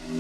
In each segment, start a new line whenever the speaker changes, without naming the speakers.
Hello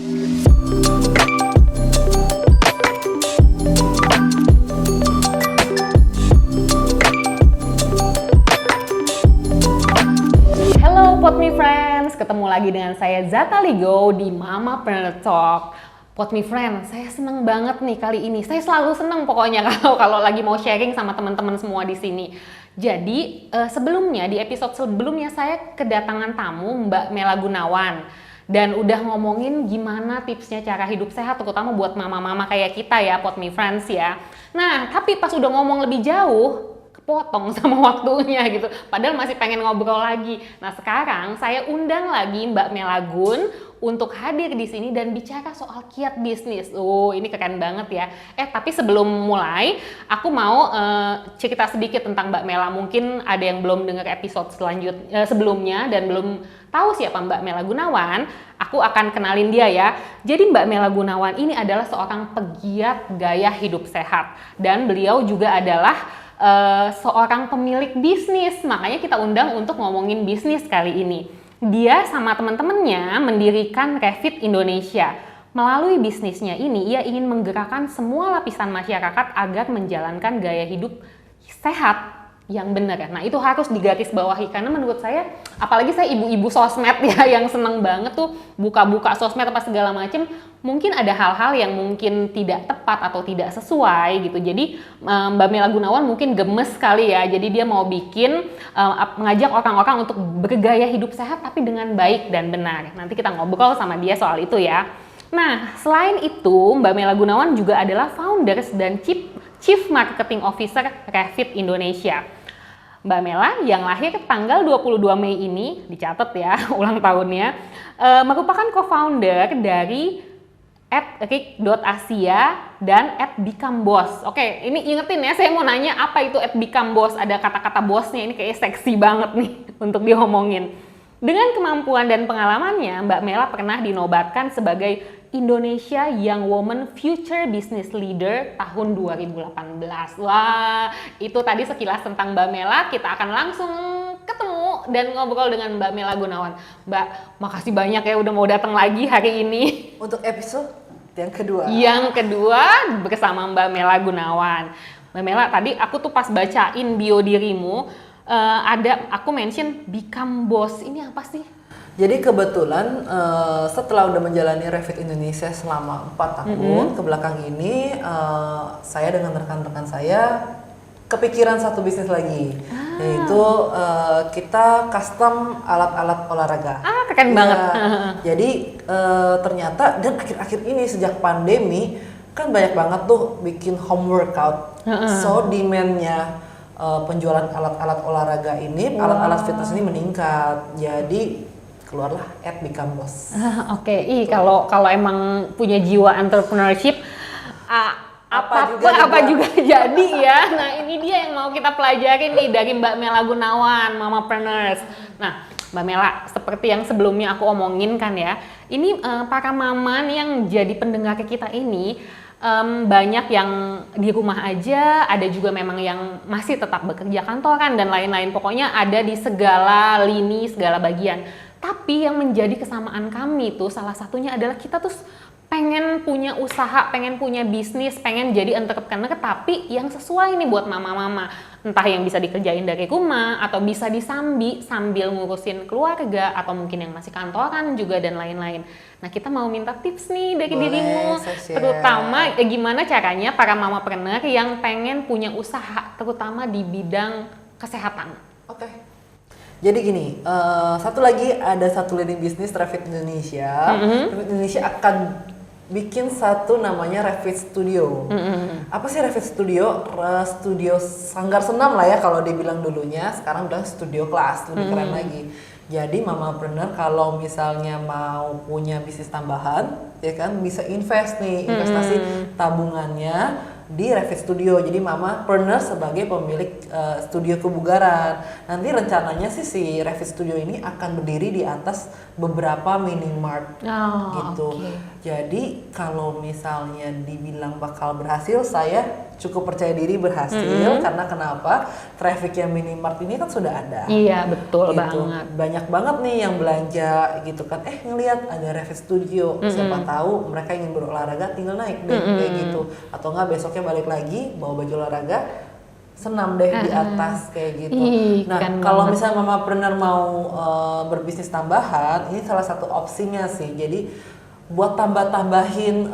Podme Friends, ketemu lagi dengan saya Zata Ligo di Mamapreneur Talk. Podme Friends, saya seneng banget nih kali ini. Saya selalu seneng pokoknya kalau lagi mau sharing sama teman-teman semua di sini. Jadi sebelumnya di episode sebelumnya saya kedatangan tamu Mbak Mela Gunawan dan udah ngomongin gimana tipsnya cara hidup sehat, terutama buat mama-mama kayak kita ya, Podme Friends ya. Nah, tapi pas udah ngomong lebih jauh, potong sama waktunya gitu. Padahal masih pengen ngobrol lagi. Nah, sekarang saya undang lagi Mbak Mela Gun untuk hadir di sini dan bicara soal kiat bisnis. Oh, ini keren banget ya. Tapi sebelum mulai, aku mau cerita sedikit tentang Mbak Mela. Mungkin ada yang belum dengar episode sebelumnya dan belum tahu siapa Mbak Mela Gunawan. Aku akan kenalin dia ya. Jadi Mbak Mela Gunawan ini adalah seorang pegiat gaya hidup sehat. Dan beliau juga adalah seorang pemilik bisnis, makanya kita undang untuk ngomongin bisnis kali ini. Dia sama teman-temannya mendirikan Revit Indonesia. Melalui bisnisnya ini, ia ingin menggerakkan semua lapisan masyarakat agar menjalankan gaya hidup sehat yang benar. Nah, itu harus digarisbawahi karena menurut saya, apalagi saya ibu-ibu sosmed ya yang seneng banget tuh buka-buka sosmed apa segala macem, mungkin ada hal-hal yang mungkin tidak tepat atau tidak sesuai gitu. Jadi Mbak Mela Gunawan mungkin gemes kali ya. Jadi dia mau bikin mengajak orang-orang untuk bergaya hidup sehat tapi dengan baik dan benar. Nanti kita ngobrol sama dia soal itu ya. Nah, selain itu Mbak Mela Gunawan juga adalah founders dan Chief Marketing Officer Revit Indonesia. Mbak Mela yang lahir tanggal 22 Mei ini, dicatat ya ulang tahunnya, merupakan co-founder dari @rik.asia dan @becomeboss. Oke, ini ingetin ya, saya mau nanya apa itu @becomeboss. Ada kata-kata bosnya, ini kayak seksi banget nih untuk diomongin. Dengan kemampuan dan pengalamannya, Mbak Mela pernah dinobatkan sebagai Indonesia Young Woman Future Business Leader tahun 2018. Wah, itu tadi sekilas tentang Mbak Mela. Kita akan langsung ketemu dan ngobrol dengan Mbak Mela Gunawan. Mbak, makasih banyak ya udah mau datang lagi hari ini.
Untuk episode yang kedua.
Yang kedua bersama Mbak Mela Gunawan. Mbak Mela, tadi aku tuh pas bacain bio dirimu, aku mention Become Boss. Ini apa sih?
Jadi kebetulan setelah udah menjalani Revit Indonesia selama 4 tahun ke belakang ini, saya dengan rekan-rekan saya kepikiran satu bisnis lagi, yaitu kita custom alat-alat olahraga.
Keren banget.
Jadi ternyata dan akhir-akhir ini sejak pandemi kan banyak banget tuh bikin home workout, so demand-nya penjualan alat-alat olahraga ini, alat-alat fitness ini meningkat. Jadi keluarlah @becomeboss.
Oke, kalau emang punya jiwa entrepreneurship, apa juga jadi ya. Nah, ini dia yang mau kita pelajarin nih dari Mbak Mela Gunawan, Mamapreneurs. Nah, Mbak Mela, seperti yang sebelumnya aku omongin kan ya, ini para mama nih yang jadi pendengar kita ini, banyak yang di rumah aja, ada juga memang yang masih tetap bekerja kantoran dan lain-lain. Pokoknya ada di segala lini, segala bagian. Tapi yang menjadi kesamaan kami tuh salah satunya adalah kita tuh pengen punya usaha, pengen punya bisnis, pengen jadi entrepreneur tapi yang sesuai nih buat mama-mama. Entah yang bisa dikerjain dari rumah atau bisa disambi sambil ngurusin keluarga atau mungkin yang masih kantoran juga dan lain-lain. Nah, kita mau minta tips nih dari dirimu, terutama gimana caranya para mamapreneur yang pengen punya usaha terutama di bidang kesehatan.
Oke. Jadi gini, satu lagi ada satu leading bisnis Revit Indonesia. Revit Indonesia akan bikin satu namanya Revit Studio. Apa sih Revit Studio? Studio sanggar senam lah ya kalau dibilang dulunya. Sekarang udah studio kelas, lebih keren lagi. Jadi mamapreneur kalau misalnya mau punya bisnis tambahan, ya kan bisa invest nih, investasi tabungannya di Revit Studio. Jadi mamapreneur sebagai pemilik studio kebugaran. Nanti rencananya sih si Revit Studio ini akan berdiri di atas beberapa mini mart gitu. Jadi kalau misalnya dibilang bakal berhasil, saya cukup percaya diri berhasil karena kenapa? Traffic yang minimart ini kan sudah ada.
Iya, betul
Gitu.
banget.
Banyak banget nih yang belanja gitu kan. Ngelihat ada Revit Studio, siapa tahu mereka ingin berolahraga tinggal naik deh kayak gitu. Atau enggak besoknya balik lagi bawa baju olahraga senam deh di atas kayak gitu. Nah,
keren
kalau
banget.
misalnya mamapreneur mau berbisnis tambahan, ini salah satu opsinya sih. Jadi buat tambah-tambahin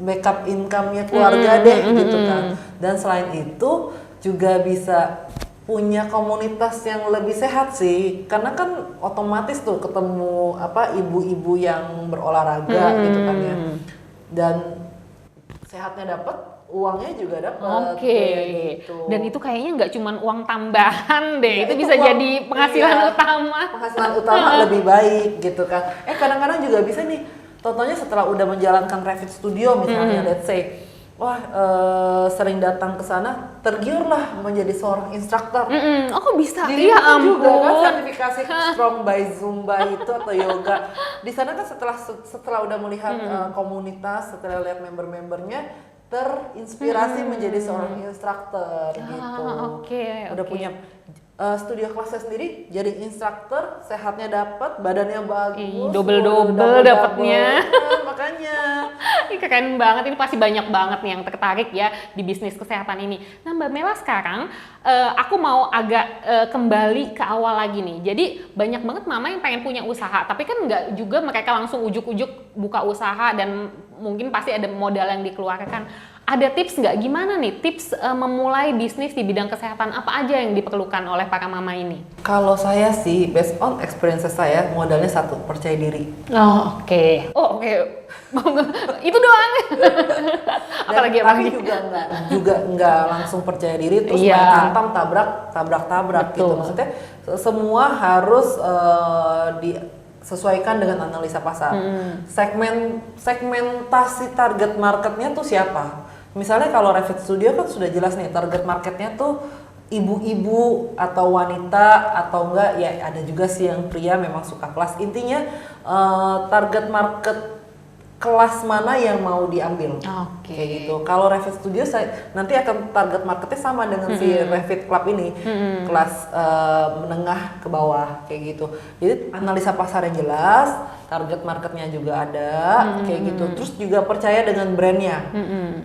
backup income-nya keluarga deh gitu kan. Dan selain itu juga bisa punya komunitas yang lebih sehat sih, karena kan otomatis tuh ketemu ibu-ibu yang berolahraga gitu kan ya. Dan sehatnya dapat, uangnya juga dapat.
Oke.
Gitu.
Dan itu kayaknya nggak cuman uang tambahan deh,
Ya,
itu
itu
bisa
uang-
jadi penghasilan
iya,
utama.
penghasilan utama lebih baik gitu kan. Kadang-kadang juga bisa nih, contohnya setelah udah menjalankan Revit Studio misalnya, let's say, sering datang ke sana, tergiurlah menjadi seorang instruktur.
Oh, kok bisa?
Di
Iya
situ juga kan
ampun.
sertifikasi Strong by Zumba itu atau yoga. Di sana kan setelah udah melihat komunitas, setelah lihat member-membernya, terinspirasi menjadi seorang instruktur gitu.
Oke.
Udah punya studio kelasnya sendiri, jadi instruktur, sehatnya dapat, badannya bagus,
Double-double dapatnya.
Makanya.
Ini keren banget, ini pasti banyak banget nih yang tertarik ya di bisnis kesehatan ini. Nah Mbak Mela sekarang, aku mau agak kembali ke awal lagi nih. Jadi banyak banget mama yang pengen punya usaha, tapi kan nggak juga mereka langsung ujuk-ujuk buka usaha dan mungkin pasti ada modal yang dikeluarkan. Ada tips nggak? Gimana nih tips memulai bisnis di bidang kesehatan, apa aja yang diperlukan oleh para mama ini?
Kalau saya sih, based on experiences saya, modalnya satu, percaya diri.
Oh oke. Itu doang. Apalagi
Tapi juga nggak langsung percaya diri terus
Iya.
main hantam tabrak gitu.
Betul.
Maksudnya semua harus disesuaikan dengan analisa pasar. Segmentasi target marketnya tuh siapa? Misalnya kalau Revit Studio kan sudah jelas nih target marketnya tuh ibu-ibu atau wanita atau enggak ya ada juga sih yang pria memang suka kelas. Intinya target market kelas mana yang mau diambil.
Oke.
Kayak gitu. Kalau Revit Studio nanti akan target marketnya sama dengan si Revit Club ini, kelas menengah ke bawah kayak gitu. Jadi analisa pasar yang jelas, target marketnya juga ada kayak gitu. Terus juga percaya dengan brandnya,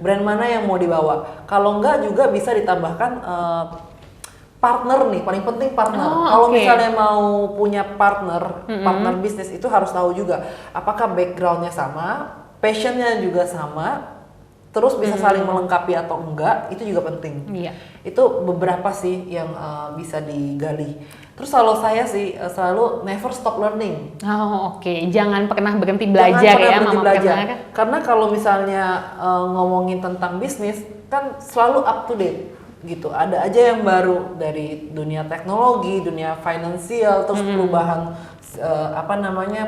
brand mana yang mau dibawa. Kalau enggak juga bisa ditambahkan partner nih, paling penting partner. Kalau misalnya mau punya partner bisnis itu harus tahu juga apakah backgroundnya sama, passionnya juga sama, terus bisa saling melengkapi atau enggak, itu juga penting.
Iya.
Itu beberapa sih yang bisa digali. Terus kalau saya sih selalu never stop learning.
Oke. Jangan pernah berhenti
Jangan
belajar
pernah
ya
berhenti
mama
belajar.
preneur.
Karena kalau misalnya ngomongin tentang bisnis kan selalu up to date gitu. Ada aja yang baru dari dunia teknologi, dunia finansial, terus perubahan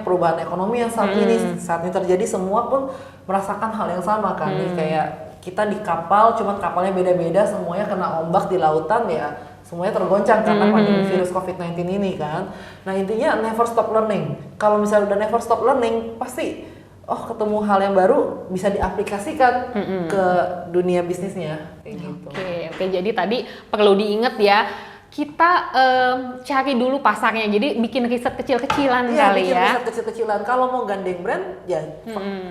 perubahan ekonomi yang saat ini terjadi, semua pun merasakan hal yang sama kan. Kayak kita di kapal, cuman kapalnya beda-beda, semuanya kena ombak di lautan ya. Semuanya tergoncang karena pandemi virus COVID-19 ini kan. Nah intinya never stop learning. Kalau misalnya udah never stop learning, pasti ketemu hal yang baru bisa diaplikasikan ke dunia bisnisnya. Kayak gitu.
Oke, jadi tadi perlu diingat ya, kita cari dulu pasarnya. Jadi bikin riset kecil-kecilan kali
bikin
ya.
riset kecil-kecilan. Kalau mau gandeng brand, ya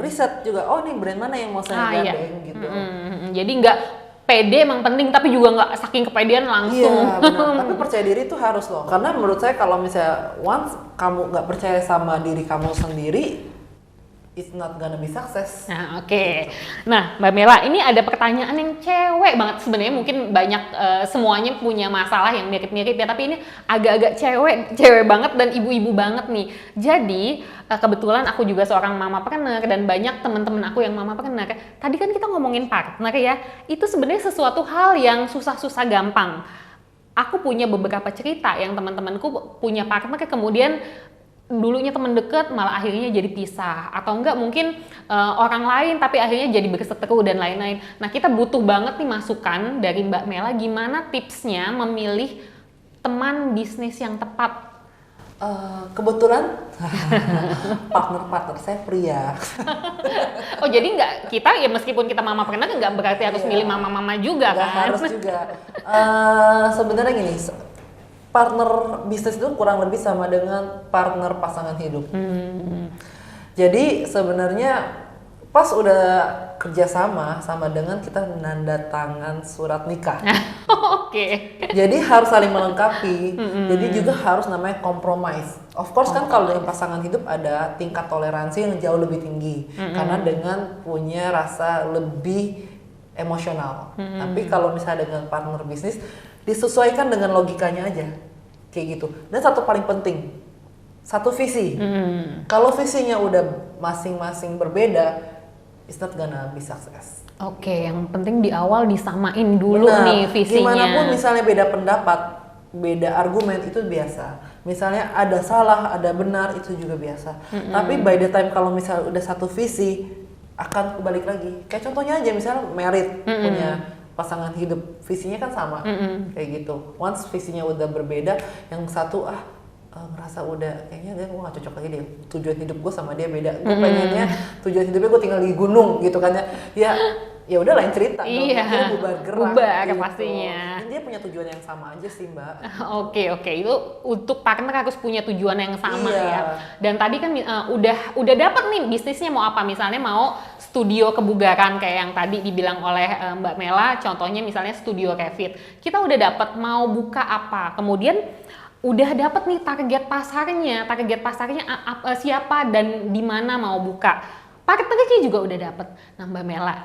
riset juga. Oh ini brand mana yang mau saya gandeng gitu.
Jadi nggak pede emang penting, tapi juga nggak saking kepedean langsung.
Iya benar. Tapi percaya diri itu harus loh. Karena menurut saya kalau misalnya once kamu nggak percaya sama diri kamu sendiri, it's not gonna be success.
Nah, oke. Nah, Mbak Mela, ini ada pertanyaan yang cewek banget sebenarnya. Mungkin banyak semuanya punya masalah yang mirip-mirip ya, tapi ini agak-agak cewek banget dan ibu-ibu banget nih. Jadi, kebetulan aku juga seorang mamapreneur dan banyak teman-teman aku yang mamapreneur. Tadi kan kita ngomongin partner ya. Itu sebenarnya sesuatu hal yang susah-susah gampang. Aku punya beberapa cerita yang teman-temanku punya partner kemudian dulunya teman dekat malah akhirnya jadi pisah, atau enggak mungkin orang lain tapi akhirnya jadi berseteru dan lain-lain. Nah kita butuh banget nih masukan dari Mbak Mela, gimana tipsnya memilih teman bisnis yang tepat.
Kebetulan partner saya pria.
Oh jadi nggak, kita ya meskipun kita mamapreneur nggak berarti harus
Iya.
milih mama-mama juga
Nggak
kan?
harus juga. Sebenarnya gini, partner bisnis itu kurang lebih sama dengan partner pasangan hidup. Jadi sebenarnya pas udah kerjasama sama dengan kita menandatangan surat nikah.
Oke.
Jadi harus saling melengkapi. Jadi juga harus namanya compromise. Of course kan kalau dengan pasangan hidup ada tingkat toleransi yang jauh lebih tinggi karena dengan punya rasa lebih emosional. Tapi kalau misalnya dengan partner bisnis disesuaikan dengan logikanya aja. Kayak gitu. Dan satu paling penting, satu visi. Kalau visinya udah masing-masing berbeda, it's not gonna be success.
Oke, yang penting di awal disamain dulu
Benar.
nih visinya.
Gimana pun misalnya beda pendapat, beda argumen itu biasa. Misalnya ada salah, ada benar itu juga biasa. Tapi by the time kalau misalnya udah satu visi akan kebalik lagi. Kayak contohnya aja misalnya married punya pasangan hidup, visinya kan sama kayak gitu. Once visinya udah berbeda, yang satu ngerasa udah kayaknya gue gak cocok lagi deh, tujuan hidup gue sama dia beda. Gue pengennya tujuan hidupnya gue tinggal di gunung gitu kan ya udah lain cerita dong.
Iya,
Akhirnya bubar gerak
bubar
gitu.
pastinya.
Dia punya tujuan yang sama aja sih mbak.
Oke, itu untuk partner harus punya tujuan yang sama
Iya.
ya. Dan tadi kan udah dapat nih bisnisnya mau apa, misalnya mau studio kebugaran kayak yang tadi dibilang oleh Mbak Mela, contohnya misalnya studio Revit. Kita udah dapat mau buka apa, kemudian udah dapat nih target pasarnya siapa dan di mana mau buka. Partnernya juga udah dapat. Nah Mbak Mela,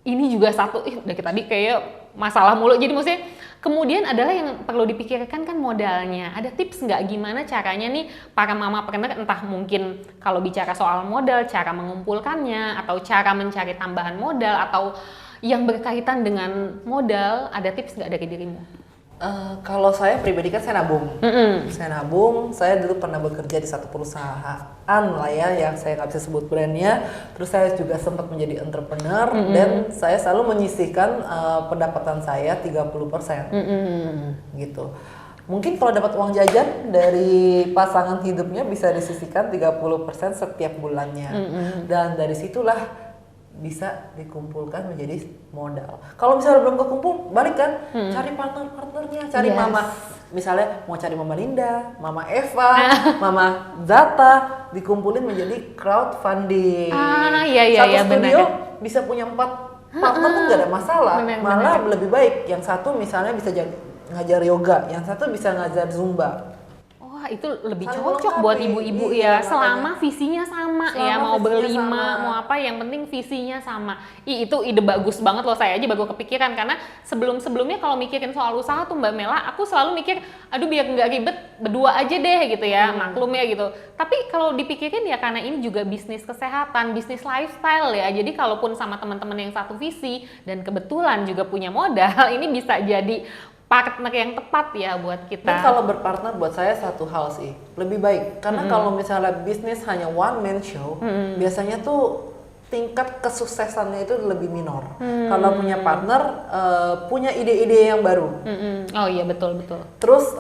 ini juga satu, dari tadi kayak masalah mulu. Jadi maksudnya kemudian adalah yang perlu dipikirkan kan modalnya. Ada tips nggak gimana caranya nih para mamapreneur, entah mungkin kalau bicara soal modal, cara mengumpulkannya, atau cara mencari tambahan modal, atau yang berkaitan dengan modal, ada tips nggak dari dirimu?
Kalau saya pribadi kan saya nabung. Saya nabung, saya dulu pernah bekerja di satu perusahaan lah ya, yang saya nggak bisa sebut brandnya. Terus saya juga sempat menjadi entrepreneur dan saya selalu menyisihkan pendapatan saya 30%. Gitu. Mungkin kalau dapat uang jajan dari pasangan hidupnya bisa disisihkan 30% setiap bulannya. Dan dari situlah bisa dikumpulkan menjadi modal. Kalau misalnya belum kekumpul, balik kan, cari partnernya, cari mama. Misalnya mau cari Mama Linda, Mama Eva, Mama Zata, dikumpulin menjadi crowdfunding. Satu studio bisa punya 4 partner pun nggak ada masalah. Malah lebih baik. Yang satu misalnya bisa ngajar yoga, yang satu bisa ngajar zumba.
Itu lebih
Saling
cocok
melengkapi.
buat ibu-ibu
Iya,
ya, selama visinya sama ya, mau berlima, mau apa, yang penting visinya sama. Itu ide bagus banget loh, saya aja baru kepikiran karena sebelum-sebelumnya kalau mikirin soal usaha tuh Mbak Mela, aku selalu mikir, aduh biar nggak ribet berdua aja deh gitu ya, maklum ya gitu. Tapi kalau dipikirin ya karena ini juga bisnis kesehatan, bisnis lifestyle ya, jadi kalaupun sama teman-teman yang satu visi dan kebetulan juga punya modal, ini bisa jadi partner yang tepat ya buat kita.
Dan kalau berpartner buat saya satu hal sih, lebih baik. Karena kalau misalnya bisnis hanya one man show, biasanya tuh tingkat kesuksesannya itu lebih minor. Kalau punya partner, punya ide-ide yang baru.
Oh iya, betul.
Terus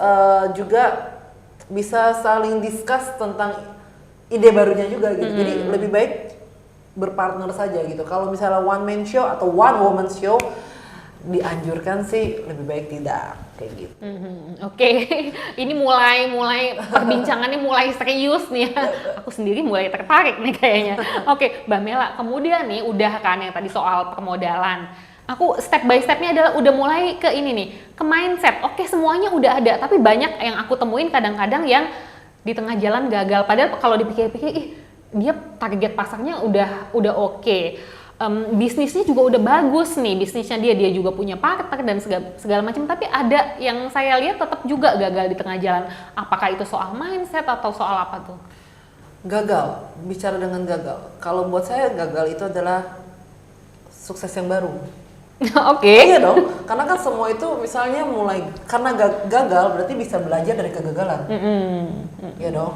juga bisa saling discuss tentang ide barunya juga gitu. Jadi lebih baik berpartner saja gitu. Kalau misalnya one man show atau one woman show, dianjurkan sih lebih baik tidak kayak gitu.
Oke. Ini mulai perbincangannya mulai serius nih ya. Aku sendiri mulai tertarik nih kayaknya. Oke, Mbak Mela, kemudian nih udah kan yang tadi soal permodalan. Aku step by stepnya adalah udah mulai ke ini nih, ke mindset. Oke, semuanya udah ada, tapi banyak yang aku temuin kadang-kadang yang di tengah jalan gagal. Padahal kalau dipikir-pikir, dia target pasarnya udah oke. Bisnisnya juga udah bagus nih, bisnisnya dia juga punya partner dan segala macam, tapi ada yang saya lihat tetap juga gagal di tengah jalan. Apakah itu soal mindset atau soal apa tuh?
Gagal, bicara dengan gagal. Kalau buat saya gagal itu adalah sukses yang baru.
Oke.
Iya dong, karena kan semua itu misalnya mulai karena gagal berarti bisa belajar dari kegagalan. Iya dong.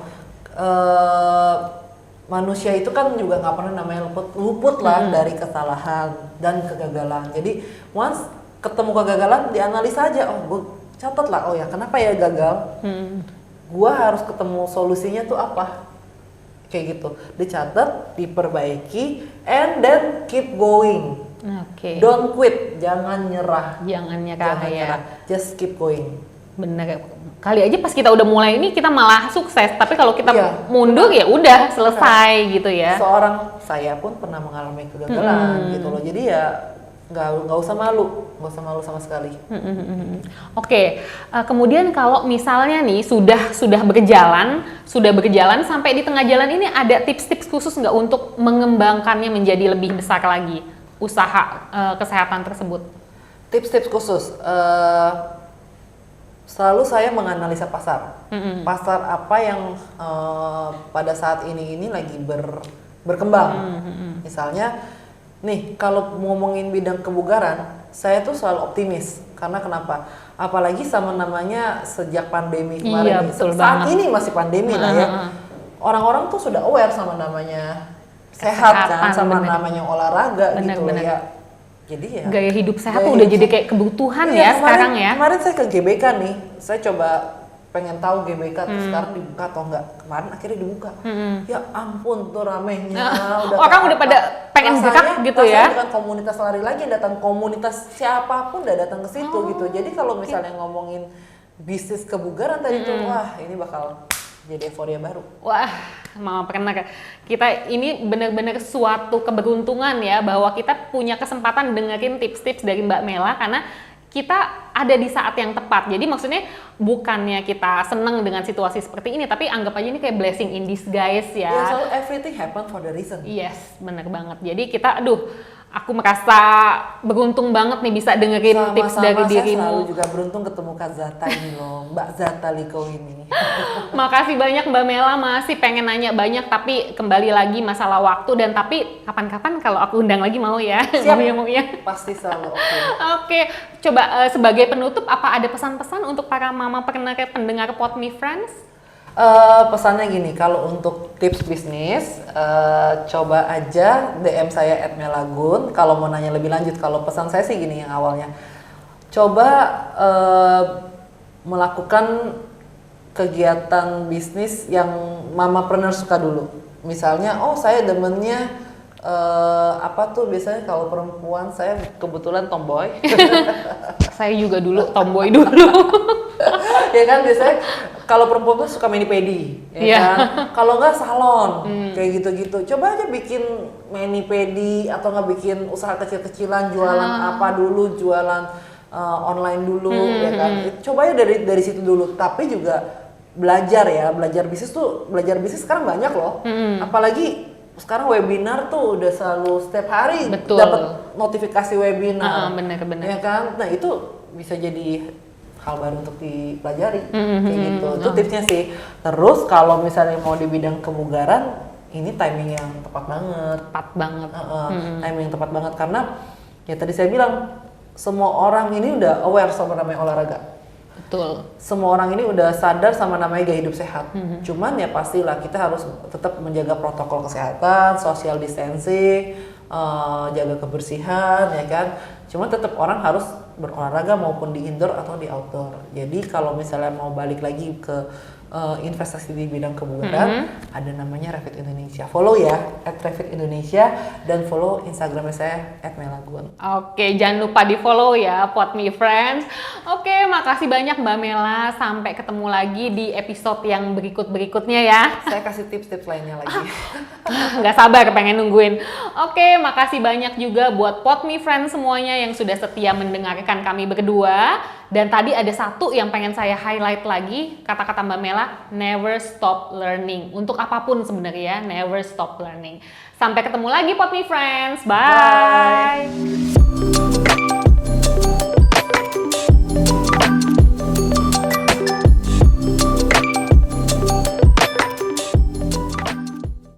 Manusia itu kan juga nggak pernah namanya luput lah dari kesalahan dan kegagalan. Jadi once ketemu kegagalan dianalisa aja, gue catat lah, oh ya kenapa ya gagal. gua harus ketemu solusinya tuh apa, kayak gitu, dicatat, diperbaiki, and then keep going.
Oke.
Don't quit, jangan nyerah.
Jangan nyerah ya.
Just keep going.
Bener. Kali aja pas kita udah mulai ini kita malah sukses, tapi kalau kita
Iya.
mundur ya udah selesai gitu ya.
Seorang saya pun pernah mengalami kegagalan gitu loh. Jadi ya nggak usah malu sama sekali.
Oke, kemudian kalau misalnya nih sudah berjalan sampai di tengah jalan ini ada tips-tips khusus nggak untuk mengembangkannya menjadi lebih besar lagi usaha kesehatan tersebut?
Tips-tips khusus, selalu saya menganalisa pasar. Pasar apa yang pada saat ini lagi berkembang. Misalnya, nih kalau ngomongin bidang kebugaran, saya tuh selalu optimis. Karena kenapa? Apalagi sama namanya sejak pandemi kemarin.
Betul
Saat
banget.
ini masih pandemi lah ya. Orang-orang tuh sudah aware sama namanya sehat kan,
Kesehatan,
sama
bener.
namanya olahraga gitu loh
Bener.
ya. Jadi ya.
Gaya hidup sehat
Gaya
tuh udah
hidup
jadi
sehat.
kayak kebutuhan
Iya,
ya sekarang ya.
Kemarin saya ke GBK nih, saya coba pengen tahu GBK tuh sekarang dibuka atau enggak. Kemarin akhirnya dibuka. Ya ampun tuh ramenya.
Orang udah pada pengen gerak gitu ya.
Bukan komunitas lari lagi, datang komunitas siapapun udah datang ke situ gitu. Jadi kalau misalnya ngomongin bisnis kebugaran tadi tuh, wah ini bakal jadi euforia baru.
Wah, Mama pernah kita ini benar-benar suatu keberuntungan ya bahwa kita punya kesempatan dengerin tips-tips dari Mbak Mela karena kita ada di saat yang tepat. Jadi maksudnya bukannya kita seneng dengan situasi seperti ini, tapi anggap aja ini kayak blessing in disguise ya.
Ya, so everything happen for the reason.
Yes, bener banget. Jadi kita, aku merasa beruntung banget nih bisa dengerin tips dari
Saya selalu
dirimu.
juga beruntung ketemu Kak Zata ini loh, Mbak Zata Liko ini.
Makasih banyak Mbak Mela, masih pengen nanya banyak tapi kembali lagi masalah waktu dan tapi kapan-kapan kalau aku undang lagi mau ya.
Siap.
Mau ya.
Pasti selalu oke.
Oke, coba sebagai penutup apa ada pesan-pesan untuk para mama pendengar Pod Me Friends?
Pesannya gini, kalau untuk tips bisnis, coba aja DM saya @melagun. Kalau mau nanya lebih lanjut, kalau pesan saya sih gini yang awalnya, coba melakukan kegiatan bisnis yang mamapreneur suka dulu. Misalnya, saya demennya apa tuh biasanya kalau perempuan, saya kebetulan tomboy.
Saya juga dulu tomboy dulu.
Ya kan biasanya kalau perempuan tuh suka mani-pedi, ya
Iya.
kan? Kalau nggak salon, kayak gitu-gitu. Coba aja bikin mani-pedi atau nggak bikin usaha kecil-kecilan, jualan apa dulu, jualan online dulu, ya kan? Coba aja dari situ dulu. Tapi juga belajar bisnis sekarang banyak loh. Apalagi sekarang webinar tuh udah selalu setiap hari
Betul.
dapat notifikasi webinar,
Bener-bener.
ya kan? Nah itu bisa jadi hal baru untuk dipelajari, kayak gitu. Itu tipsnya sih. Terus kalau misalnya mau di bidang kebugaran, ini timing yang tepat banget.
Tepat banget.
Timing yang tepat banget karena ya tadi saya bilang semua orang ini udah aware sama namanya olahraga.
Betul.
Semua orang ini udah sadar sama namanya gaya hidup sehat. Cuman ya pastilah kita harus tetap menjaga protokol kesehatan, social distancing, jaga kebersihan, ya kan. Cuma tetap orang harus berolahraga maupun di indoor atau di outdoor. Jadi kalau misalnya mau balik lagi ke investasi di bidang kebugaran, ada namanya Revit Indonesia. Follow ya @Revit Indonesia dan follow Instagramnya saya @melagun.
Oke, jangan lupa di follow ya Pod Me Friends. Oke, makasih banyak Mbak Mela. Sampai ketemu lagi di episode yang berikut-berikutnya ya.
Saya kasih tips-tips lainnya lagi.
Nggak sabar pengen nungguin. Oke, makasih banyak juga buat Pod Me Friends semuanya yang sudah setia mendengarkan kami berdua. Dan tadi ada satu yang pengen saya highlight lagi, kata-kata Mbak Mela, never stop learning. Untuk apapun sebenarnya, never stop learning. Sampai ketemu lagi Pod Me Friends. Bye.